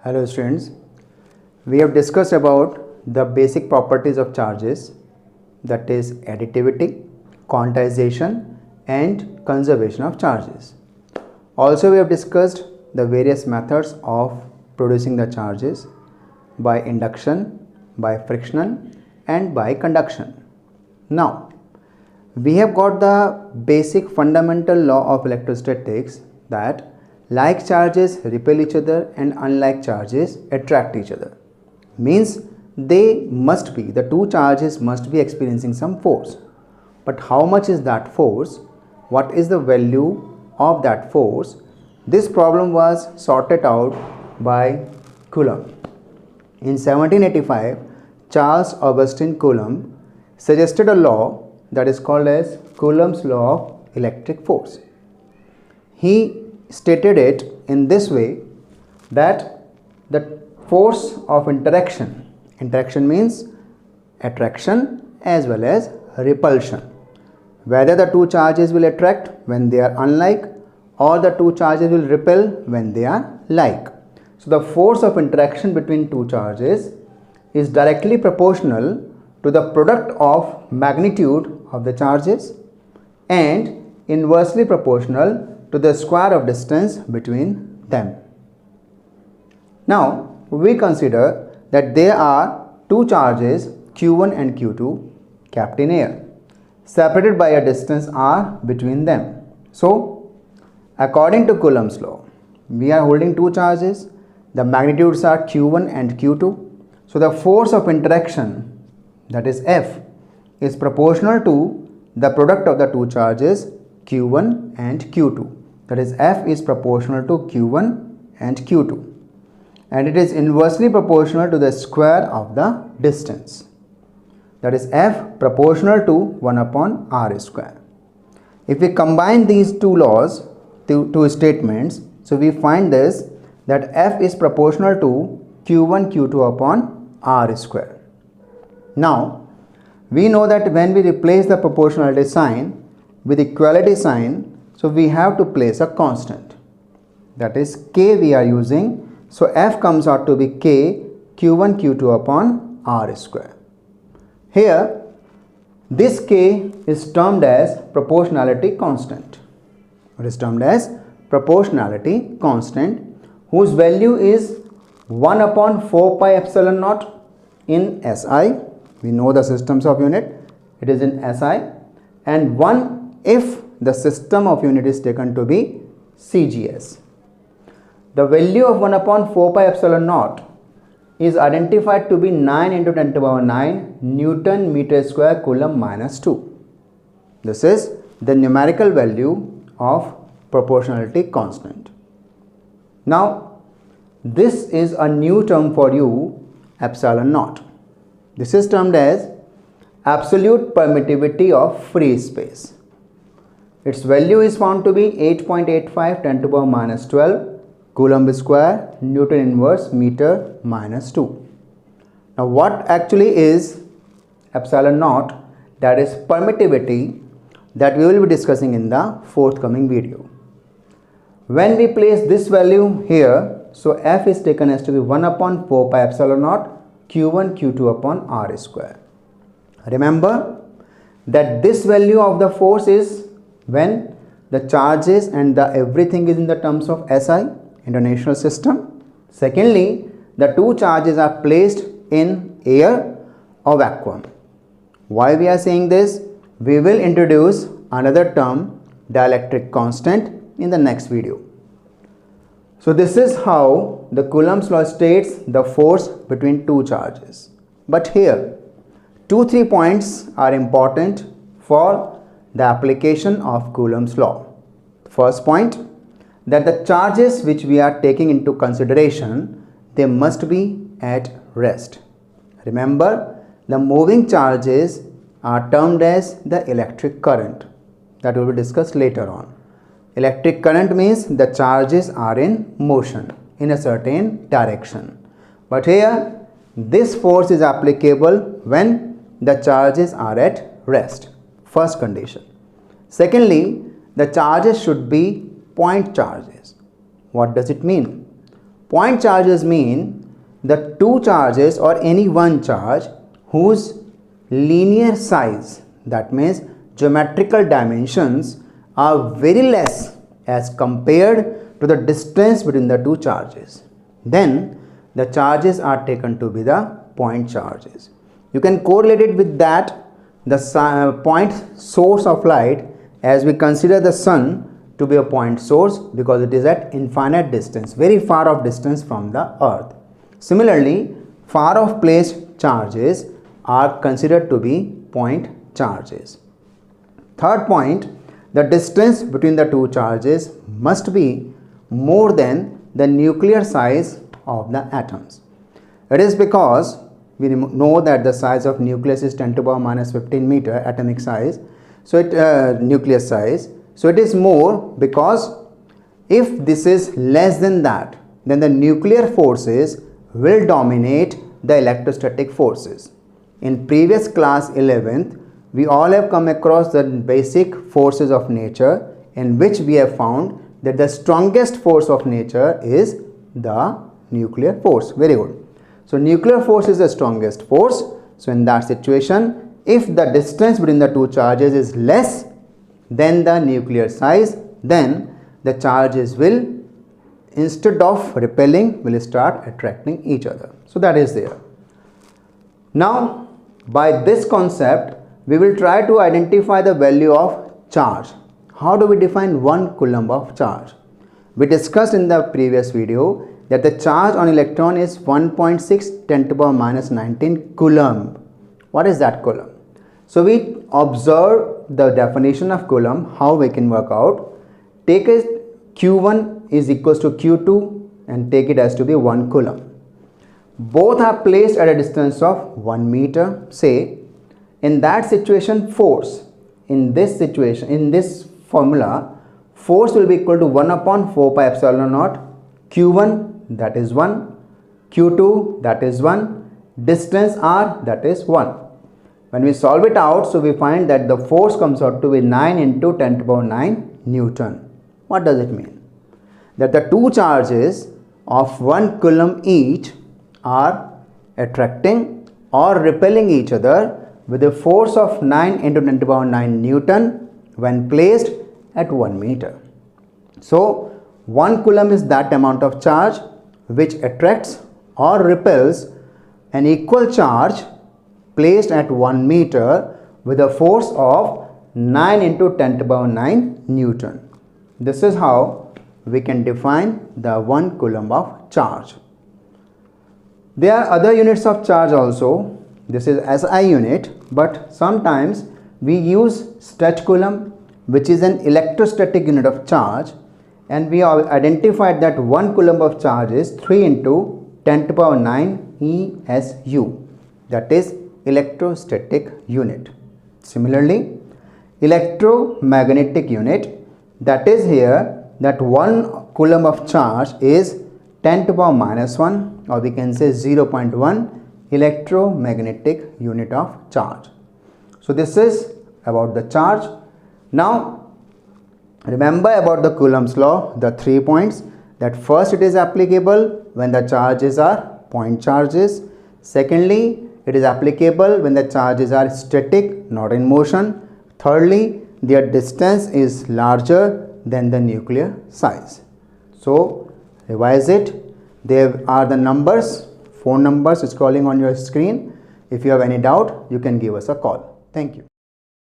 Hello students, we have discussed about the basic properties of charges, that is additivity, quantization and conservation of charges. Also we have discussed the various methods of producing the charges by induction, by friction and by conduction. Now we have got the basic fundamental law of electrostatics that like charges repel each other and unlike charges attract each other. Means the two charges must be experiencing some force. But how much is that force? What is the value of that force? This problem was sorted out by Coulomb. In 1785, Charles Augustin Coulomb suggested a law that is called as Coulomb's law of electric force. He stated it in this way that the force of interaction means attraction as well as repulsion, whether the two charges will attract when they are unlike or the two charges will repel when they are like. So the force of interaction between two charges is directly proportional to the product of magnitude of the charges and inversely proportional to the square of distance between them. Now we consider that there are two charges Q1 and Q2 kept in air, separated by a distance r between them. So according to Coulomb's law, we are holding two charges, the magnitudes are Q1 and Q2. So the force of interaction, that is F, is proportional to the product of the two charges Q1 and Q2. That is F is proportional to Q1 and Q2, and it is inversely proportional to the square of the distance. That is F proportional to 1 upon r square. If we combine these two laws, two statements, so we find this that F is proportional to Q1 Q2 upon r square. Now we know that when we replace the proportionality sign with equality sign, so we have to place a constant, that is K we are using. So F comes out to be K Q1 Q2 upon r square. Here this K is termed as proportionality constant. It is termed as proportionality constant, whose value is 1 upon 4 pi epsilon naught in SI. We know the systems of unit, it is in SI, and 1 if the system of unit is taken to be CGS. The value of 1 upon 4 pi epsilon naught is identified to be 9 into 10 to the power 9 Newton meter square Coulomb minus 2. This is the numerical value of proportionality constant. Now this is a new term for you, epsilon naught. This is termed as absolute permittivity of free space. Its value is found to be 8.85 10 to the power minus 12 Coulomb square Newton inverse meter minus 2. Now what actually is epsilon naught? That is permittivity, that we will be discussing in the forthcoming video. When we place this value here, so F is taken as to be 1 upon 4 pi epsilon naught Q1 Q2 upon r square. Remember that this value of the force is when the charges and the everything is in the terms of SI, international system. Secondly, the two charges are placed in air or vacuum. Why we are saying this? We will introduce another term, dielectric constant, in the next video. So this is how the Coulomb's law states the force between two charges. But here 2-3 points are important for the application of Coulomb's law. First point, that the charges which we are taking into consideration, they must be at rest. Remember, the moving charges are termed as the electric current, that will be discussed later on. Electric current means the charges are in motion in a certain direction. But here this force is applicable when the charges are at rest. First condition. Secondly, the charges should be point charges. What does it mean? Point charges mean the two charges or any one charge whose linear size, that means geometrical dimensions, are very less as compared to the distance between the two charges. Then the charges are taken to be the point charges. You can correlate it with that, the point source of light, as we consider the sun to be a point source because it is at infinite distance, very far off distance from the earth. Similarly, far off placed charges are considered to be point charges. Third point, the distance between the two charges must be more than the nuclear size of the atoms. It is because we know that the size of nucleus is 10 to the power minus 15 meter atomic size, so nucleus size. So it is more because if this is less than that, then the nuclear forces will dominate the electrostatic forces. In previous class 11th, we all have come across the basic forces of nature, in which we have found that the strongest force of nature is the nuclear force. Very good. So nuclear force is the strongest force. So in that situation, if the distance between the two charges is less than the nuclear size, then the charges will, instead of repelling, will start attracting each other. So that is there. Now by this concept, we will try to identify the value of charge. How do we define 1 coulomb of charge? We discussed in the previous video that the charge on electron is 1.6 10 to the power minus 19 coulomb. What is that coulomb? So we observe the definition of coulomb, how we can work out. Take it Q1 is equals to Q2 and take it as to be 1 coulomb. Both are placed at a distance of 1 meter. Say, in that situation, force, in this formula, force will be equal to 1 upon 4 pi epsilon naught. Q1, that is 1. Q2, that is 1. Distance R, that is 1. When we solve it out, so we find that the force comes out to be 9 into 10 to the power 9 Newton. What does it mean? That the two charges of 1 coulomb each are attracting or repelling each other with a force of 9 into 10 to the power 9 Newton when placed at 1 meter. So 1 coulomb is that amount of charge which attracts or repels an equal charge placed at 1 meter with a force of 9 into 10 to the power 9 Newton. This is how we can define the 1 coulomb of charge. There are other units of charge also. This is SI unit, but sometimes we use stretch coulomb, which is an electrostatic unit of charge, and we have identified that 1 coulomb of charge is 3 into 10 to the power 9 ESU, that is electrostatic unit. Similarly, electromagnetic unit, that is here that 1 coulomb of charge is 10 to the power minus 1, or we can say 0.1 electromagnetic unit of charge. So this is about the charge. Now remember about the Coulomb's law, the 3 points, that first it is applicable when the charges are point charges. Secondly, it is applicable when the charges are static, not in motion. Thirdly, their distance is larger than the nuclear size. So revise it. There are the numbers, phone numbers is calling on your screen. If you have any doubt, you can give us a call. Thank you.